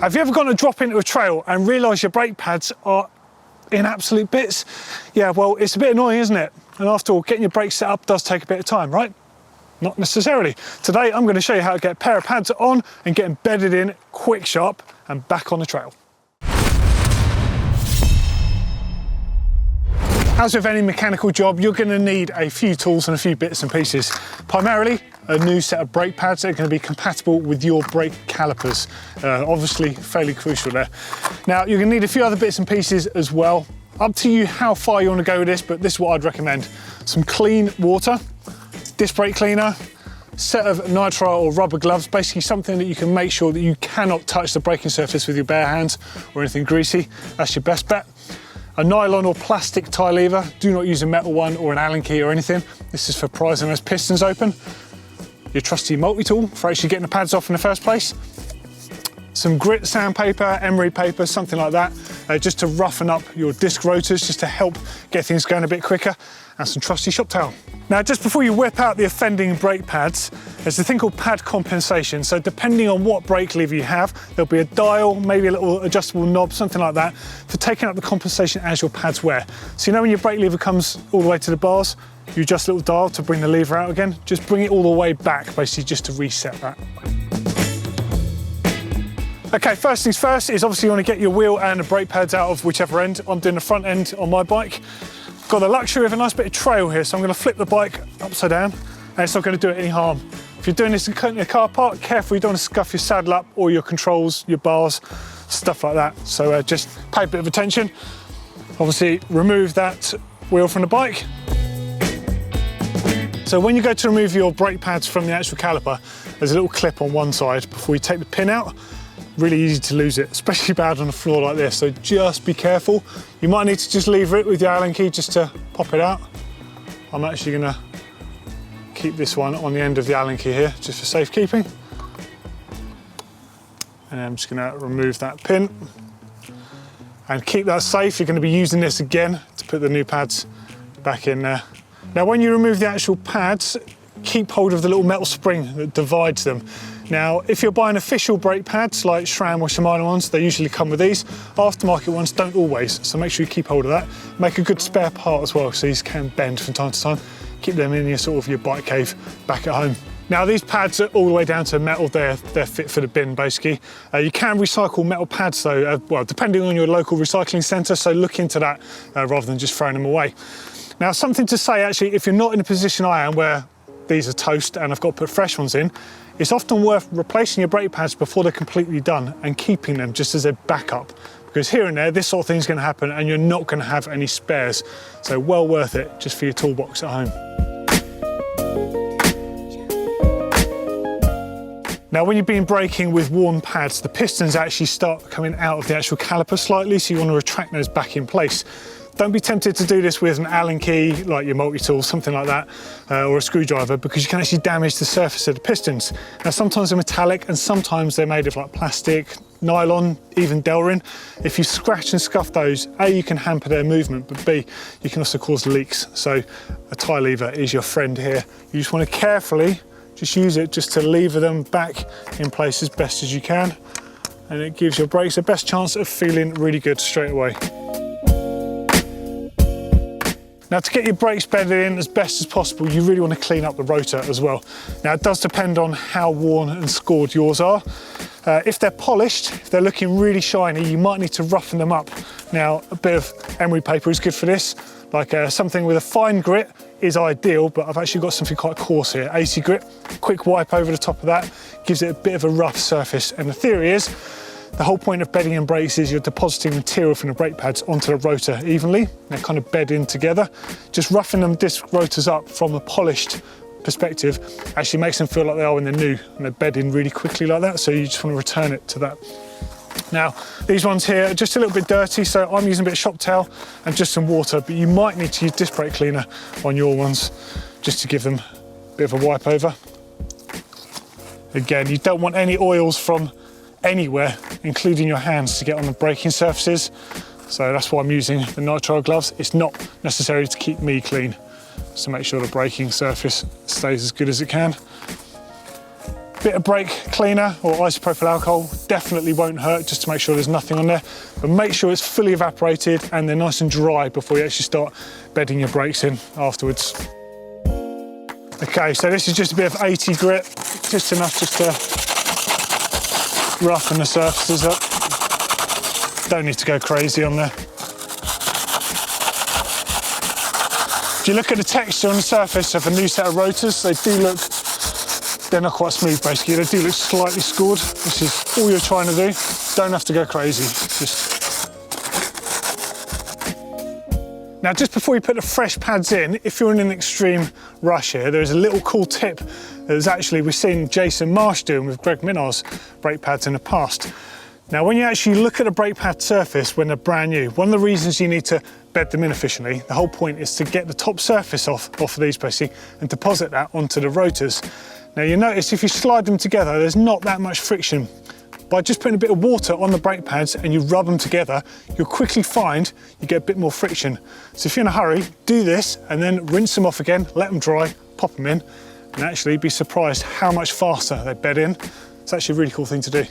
Have you ever gone to drop into a trail and realised your brake pads are in absolute bits? Yeah, well, it's a bit annoying, isn't it? And after all, getting your brakes set up does take a bit of time, right? Not necessarily. Today, I'm going to show you how to get a pair of pads on and get embedded in quick, sharp, and back on the trail. As with any mechanical job, you're going to need a few tools and a few bits and pieces. Primarily, a new set of brake pads that are going to be compatible with your brake calipers. Obviously, fairly crucial there. Now, you're going to need a few other bits and pieces as well. Up to you how far you want to go with this, but this is what I'd recommend. Some clean water, disc brake cleaner, set of nitrile or rubber gloves, basically something that you can make sure that you cannot touch the braking surface with your bare hands or anything greasy. That's your best bet. A nylon or plastic tie lever. Do not use a metal one or an Allen key or anything. This is for prizing those pistons open. Your trusty multi-tool for actually getting the pads off in the first place. Some grit sandpaper, emery paper, something like that, just to roughen up your disc rotors, just to help get things going a bit quicker, and some trusty shop towel. Now, just before you whip out the offending brake pads, there's a thing called pad compensation. So depending on what brake lever you have, there'll be a dial, maybe a little adjustable knob, something like that, for taking up the compensation as your pads wear. So you know when your brake lever comes all the way to the bars, you adjust a little dial to bring the lever out again, just bring it all the way back, basically just to reset that. Okay, first things first is obviously you want to get your wheel and the brake pads out of whichever end. I'm doing the front end on my bike. Got the luxury of a nice bit of trail here, so I'm going to flip the bike upside down and it's not going to do it any harm. If you're doing this in a car park, careful you don't want to scuff your saddle up or your controls, your bars, stuff like that. So just pay a bit of attention. Obviously remove that wheel from the bike. So when you go to remove your brake pads from the actual caliper, there's a little clip on one side before you take the pin out. Really easy to lose it, especially bad on a floor like this, so just be careful. You might need to just lever it with your Allen key just to pop it out. I'm actually going to keep this one on the end of the Allen key here, just for safekeeping. And I'm just going to remove that pin and keep that safe. You're going to be using this again to put the new pads back in there. Now, when you remove the actual pads, keep hold of the little metal spring that divides them. Now, if you're buying official brake pads like SRAM or Shimano ones, they usually come with these. Aftermarket ones don't always, so make sure you keep hold of that. Make a good spare part as well, so these can bend from time to time. Keep them in your sort of your bike cave back at home. Now, these pads are all the way down to metal. They're fit for the bin, basically. You can recycle metal pads though, well, depending on your local recycling centre, so look into that rather than just throwing them away. Now, something to say actually, if you're not in a position I am where these are toast and I've got to put fresh ones in, it's often worth replacing your brake pads before they're completely done and keeping them just as a backup. Because here and there, this sort of thing is going to happen and you're not going to have any spares. So well worth it just for your toolbox at home. Now, when you've been braking with worn pads, the pistons actually start coming out of the actual caliper slightly, so you want to retract those back in place. Don't be tempted to do this with an Allen key, like your multi-tool, something like that, or a screwdriver, because you can actually damage the surface of the pistons. Now, sometimes they're metallic and sometimes they're made of like plastic, nylon, even Delrin. If you scratch and scuff those, A, you can hamper their movement, but B, you can also cause leaks. So a tie lever is your friend here. You just want to carefully just use it just to lever them back in place as best as you can. And it gives your brakes the best chance of feeling really good straight away. Now, to get your brakes bedded in as best as possible, you really want to clean up the rotor as well. Now, it does depend on how worn and scored yours are. If they're polished, if they're looking really shiny, you might need to roughen them up. Now, a bit of emery paper is good for this. Like something with a fine grit is ideal, but I've actually got something quite coarse here, 80 grit. Quick wipe over the top of that, gives it a bit of a rough surface. And the theory is, the whole point of bedding in brakes is you're depositing material from the brake pads onto the rotor evenly. They kind of bed in together. Just roughing them disc rotors up from a polished perspective actually makes them feel like they are when they're new, and they bed in really quickly like that, so you just want to return it to that. Now, these ones here are just a little bit dirty, so I'm using a bit of shop towel and just some water, but you might need to use disc brake cleaner on your ones just to give them a bit of a wipe over. Again, you don't want any oils from anywhere, including your hands, to get on the braking surfaces. So that's why I'm using the nitrile gloves. It's not necessary to keep me clean, just to make sure the braking surface stays as good as it can. Bit of brake cleaner or isopropyl alcohol definitely won't hurt, just to make sure there's nothing on there. But make sure it's fully evaporated and they're nice and dry before you actually start bedding your brakes in afterwards. Okay, so this is just a bit of 80 grit, just enough just to roughen the surfaces up. Don't need to go crazy on there. If you look at the texture on the surface of a new set of rotors, they're not quite smooth basically, they do look slightly scored, which is all you're trying to do. Don't have to go crazy. Now just before you put the fresh pads in, if you're in an extreme rush here, there's a little cool tip we've seen Jason Marsh doing with Greg Minar's brake pads in the past. Now when you actually look at a brake pad surface when they're brand new, one of the reasons you need to bed them in efficiently, the whole point is to get the top surface off of these basically and deposit that onto the rotors. Now you notice if you slide them together, there's not that much friction. By just putting a bit of water on the brake pads and you rub them together, you'll quickly find you get a bit more friction. So if you're in a hurry, do this and then rinse them off again, let them dry, pop them in, and actually be surprised how much faster they bed in. It's actually a really cool thing to do.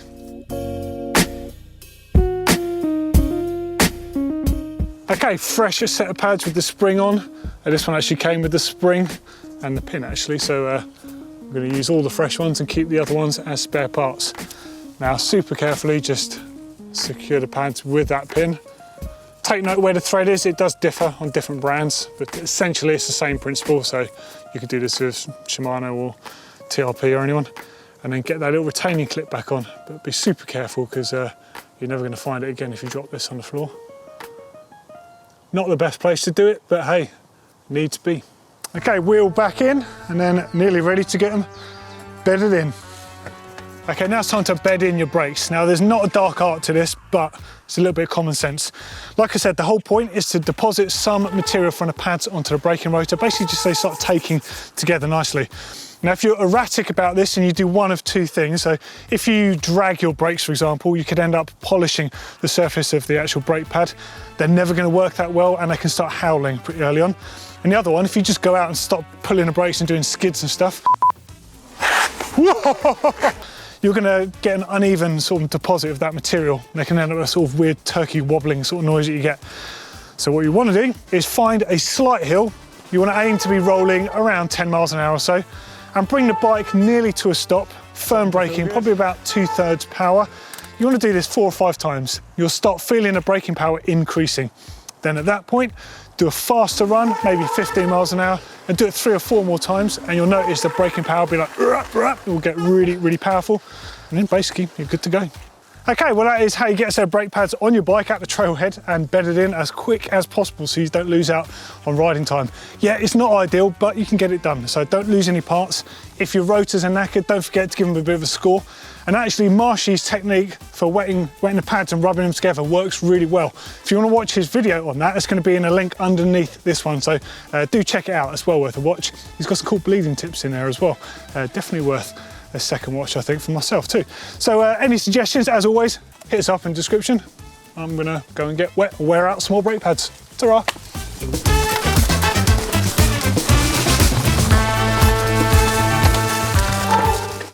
Okay, fresh set of pads with the spring on. This one actually came with the spring and the pin actually, so I'm going to use all the fresh ones and keep the other ones as spare parts. Now super carefully just secure the pads with that pin. Take note where the thread is, it does differ on different brands, but essentially it's the same principle, so you could do this with Shimano or TRP or anyone, and then get that little retaining clip back on, but be super careful because you're never going to find it again if you drop this on the floor. Not the best place to do it, but hey, needs be. Okay, wheel back in and then nearly ready to get them bedded in. Okay, now it's time to bed in your brakes. Now there's not a dark art to this, but it's a little bit of common sense. Like I said, the whole point is to deposit some material from the pads onto the braking rotor, basically just so they start taking together nicely. Now, if you're erratic about this and you do one of two things, so if you drag your brakes, for example, you could end up polishing the surface of the actual brake pad. They're never going to work that well and they can start howling pretty early on. And the other one, if you just go out and stop pulling the brakes and doing skids and stuff, you're going to get an uneven sort of deposit of that material. They can end up with a sort of weird turkey wobbling sort of noise that you get. So what you want to do is find a slight hill. You want to aim to be rolling around 10 miles an hour or so, and bring the bike nearly to a stop, firm braking, probably about 2/3 power. You want to do this 4 or 5 times. You'll start feeling the braking power increasing. Then at that point, do a faster run, maybe 15 miles an hour, and do it 3 or 4 more times, and you'll notice the braking power will be like, it will get really, really powerful, and then basically you're good to go. Okay, well that is how you get a set of brake pads on your bike at the Trailhead and bedded in as quick as possible so you don't lose out on riding time. Yeah, it's not ideal, but you can get it done, so don't lose any parts. If your rotors are knackered, don't forget to give them a bit of a score. And actually, Marshy's technique for wetting the pads and rubbing them together works really well. If you want to watch his video on that, it's going to be in a link underneath this one, so do check it out, it's well worth a watch. He's got some cool bleeding tips in there as well, definitely worth a second watch, I think, for myself too. So any suggestions, as always, hit us up in the description. I'm gonna go and get wet, wear out some more brake pads. Ta-ra!